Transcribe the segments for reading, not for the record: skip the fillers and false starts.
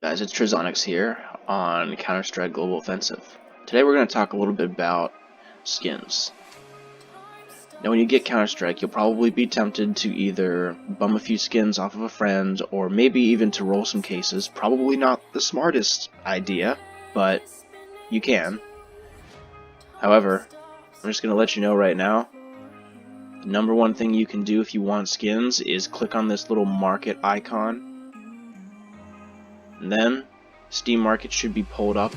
Guys, it's Trizonix here on Counter-Strike Global Offensive. Today we're going to talk a little bit about skins. Now when you get Counter-Strike, you'll probably be tempted to either bum a few skins off of a friend, or maybe even to roll some cases. Probably not the smartest idea, but you can. However, I'm just going to let you know right now, the number one thing you can do if you want skins is click on this little market icon. And then, Steam Market should be pulled up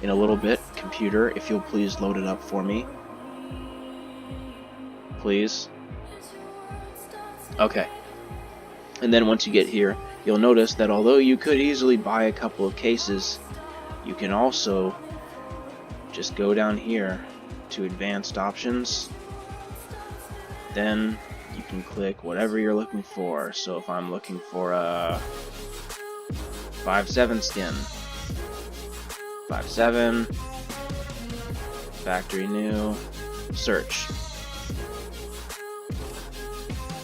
in a little bit. Computer, if you'll please load it up for me. Please. Okay. And then once you get here, you'll notice that although you could easily buy a couple of cases, you can also just go down here to Advanced Options. Then you can click whatever you're looking for. So if I'm looking for a 5.7 skin, 5.7, factory new, search.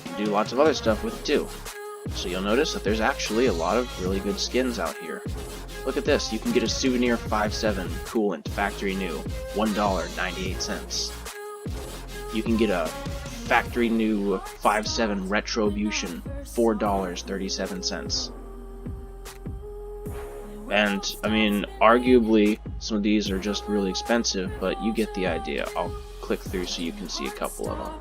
You can do lots of other stuff with it too. So you'll notice that there's actually a lot of really good skins out here. Look at this, you can get a souvenir 5.7 coolant, factory new, $1.98. You can get a factory new 5.7 retribution, $4.37. And, I mean, arguably, some of these are just really expensive, but you get the idea. I'll click through so you can see a couple of them.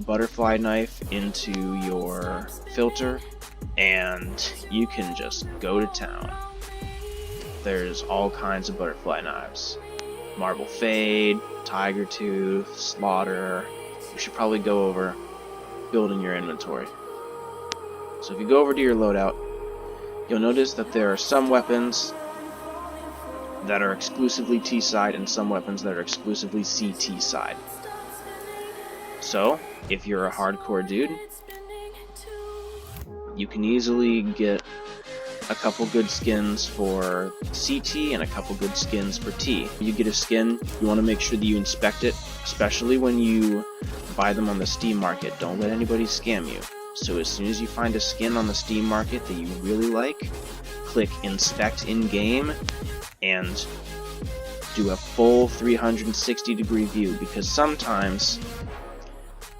Butterfly knife into your filter, and you can just go to town. There's all kinds of butterfly knives. Marble Fade, Tiger Tooth, Slaughter. You should probably go over building your inventory. So if you go over to your loadout, you'll notice that there are some weapons that are exclusively T-side and some weapons that are exclusively CT side. So, if you're a hardcore dude, you can easily get a couple good skins for CT and a couple good skins for T. You get a skin, you want to make sure that you inspect it, especially when you buy them on the Steam Market. Don't let anybody scam you. So as soon as you find a skin on the Steam Market that you really like, click Inspect in-game and do a full 360-degree view, because sometimes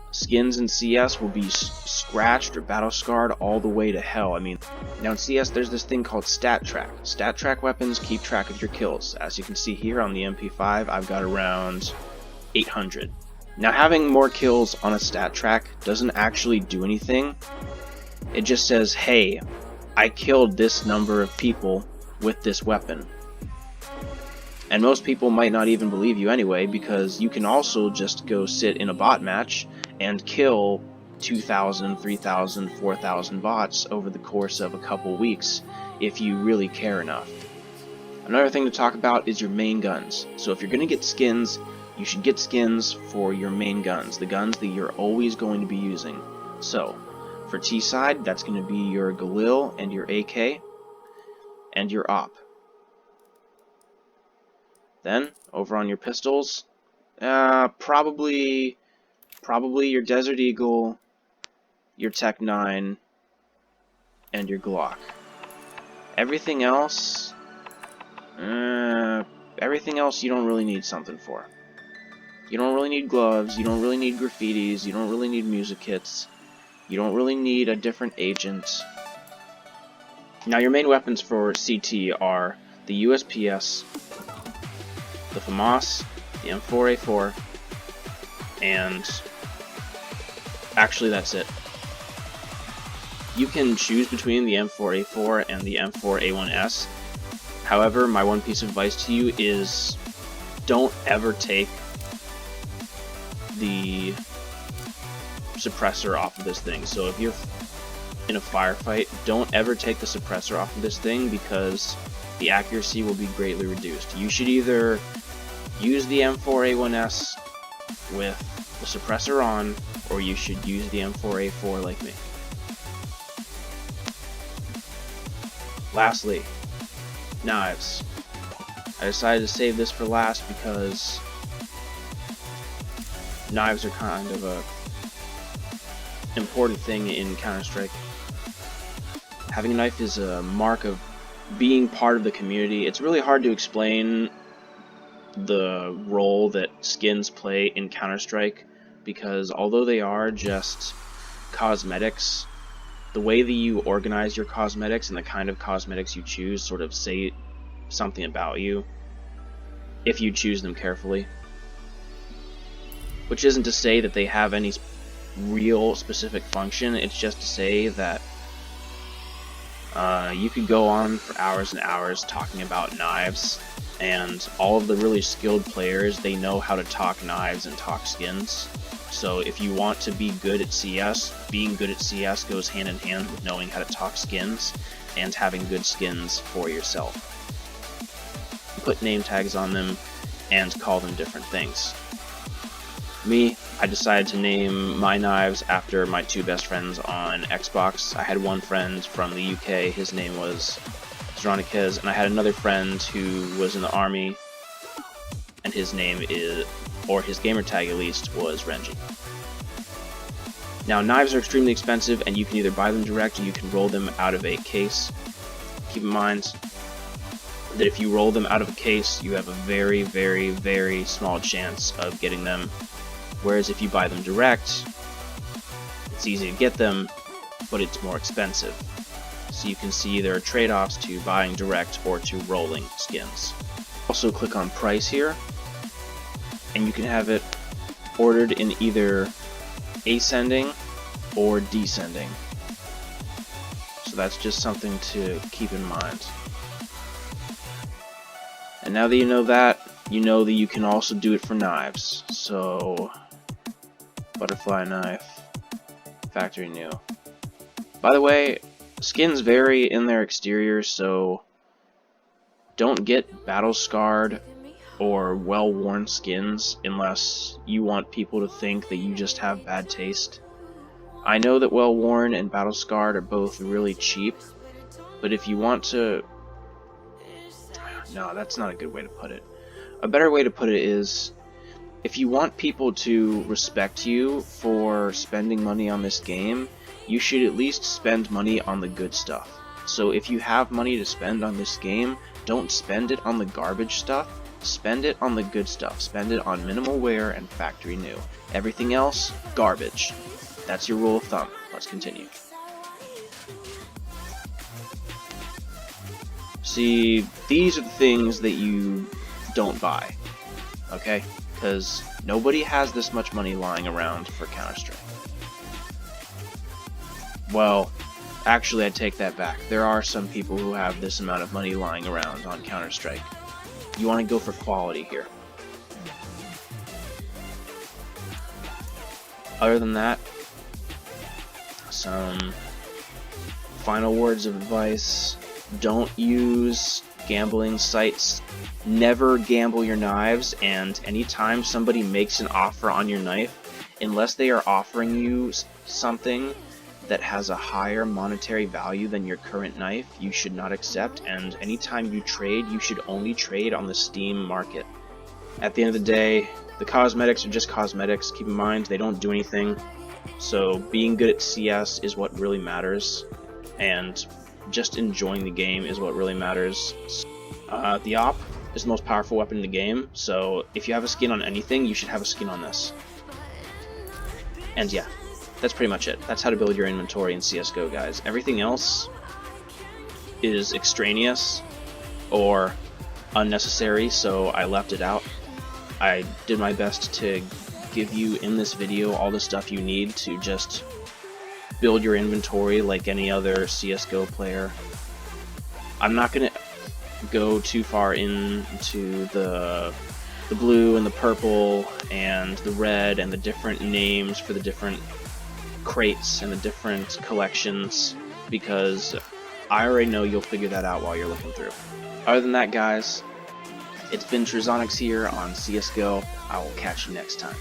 skins in CS will be scratched or battle scarred all the way to hell. I mean, now in CS there's this thing called Stat Track. Stat Track weapons keep track of your kills. As you can see here on the MP5, I've got around 800. Now, having more kills on a stat track doesn't actually do anything. It just says, hey, I killed this number of people with this weapon. And most people might not even believe you anyway, because you can also just go sit in a bot match and kill 2,000, 3,000, 4,000 bots over the course of a couple weeks if you really care enough. Another thing to talk about is your main guns. So if you're going to get skins, you should get skins for your main guns, the guns that you're always going to be using. So, for T side, that's going to be your Galil and your AK, and your Op. Then, over on your pistols, probably your Desert Eagle, your Tech 9, and your Glock. Everything else you don't really need something for. You don't really need gloves, you don't really need graffitis, you don't really need music kits, you don't really need a different agent. Now your main weapons for CT are the USPS, the FAMAS, the M4A4, and actually that's it. You can choose between the M4A4 and the M4A1S. However, my one piece of advice to you is don't ever take the suppressor off of this thing. So if you're in a firefight, don't ever take the suppressor off of this thing, because the accuracy will be greatly reduced. You should either use the M4A1S with the suppressor on, or you should use the M4A4 like me. Lastly, knives. I decided to save this for last because knives are kind of a important thing in Counter-Strike. Having a knife is a mark of being part of the community. It's really hard to explain the role that skins play in Counter-Strike, because although they are just cosmetics, the way that you organize your cosmetics and the kind of cosmetics you choose sort of say something about you, if you choose them carefully. Which isn't to say that they have any real specific function, it's just to say that you could go on for hours and hours talking about knives, and all of the really skilled players, they know how to talk knives and talk skins. So if you want to be good at CS, being good at CS goes hand in hand with knowing how to talk skins and having good skins for yourself. Put name tags on them and call them different things. Me, I decided to name my knives after my two best friends on Xbox. I had one friend from the UK, his name was Zdronikes, and I had another friend who was in the army, and his name is, or his gamer tag at least, was Renji. Now, knives are extremely expensive, and you can either buy them direct or you can roll them out of a case. Keep in mind that if you roll them out of a case, you have a very, very, very small chance of getting them. Whereas if you buy them direct, it's easy to get them, but it's more expensive. So you can see there are trade-offs to buying direct or to rolling skins. Also click on price here, and you can have it ordered in either ascending or descending. So that's just something to keep in mind. And now that you know that you can also do it for knives. So, butterfly knife, factory new. By the way, skins vary in their exterior, so don't get battle scarred or well-worn skins unless you want people to think that you just have bad taste. I know that well-worn and battle scarred are both really cheap, but if you want to... No, that's not a good way to put it. A better way to put it is, if you want people to respect you for spending money on this game, you should at least spend money on the good stuff. So if you have money to spend on this game, don't spend it on the garbage stuff, spend it on the good stuff. Spend it on minimal wear and factory new. Everything else, garbage. That's your rule of thumb. Let's continue. See, these are the things that you don't buy, okay? Because nobody has this much money lying around for Counter-Strike. Well, actually I take that back. There are some people who have this amount of money lying around on Counter-Strike. You want to go for quality here. Other than that, some final words of advice. Don't use gambling sites. Never gamble your knives, and anytime somebody makes an offer on your knife, unless they are offering you something that has a higher monetary value than your current knife, you should not accept, and anytime you trade, you should only trade on the Steam market. At the end of the day, the cosmetics are just cosmetics. Keep in mind, they don't do anything, so being good at CS is what really matters, and just enjoying the game is what really matters. The AWP is the most powerful weapon in the game, so if you have a skin on anything, you should have a skin on this. And yeah, that's pretty much it. That's how to build your inventory in CSGO, guys. Everything else is extraneous or unnecessary, so I left it out. I did my best to give you in this video all the stuff you need to just build your inventory like any other CSGO player. I'm not going to go too far into the blue and the purple and the red and the different names for the different crates and the different collections, because I already know you'll figure that out while you're looking through. Other than that, guys, it's been Trizonix here on CSGO. I will catch you next time.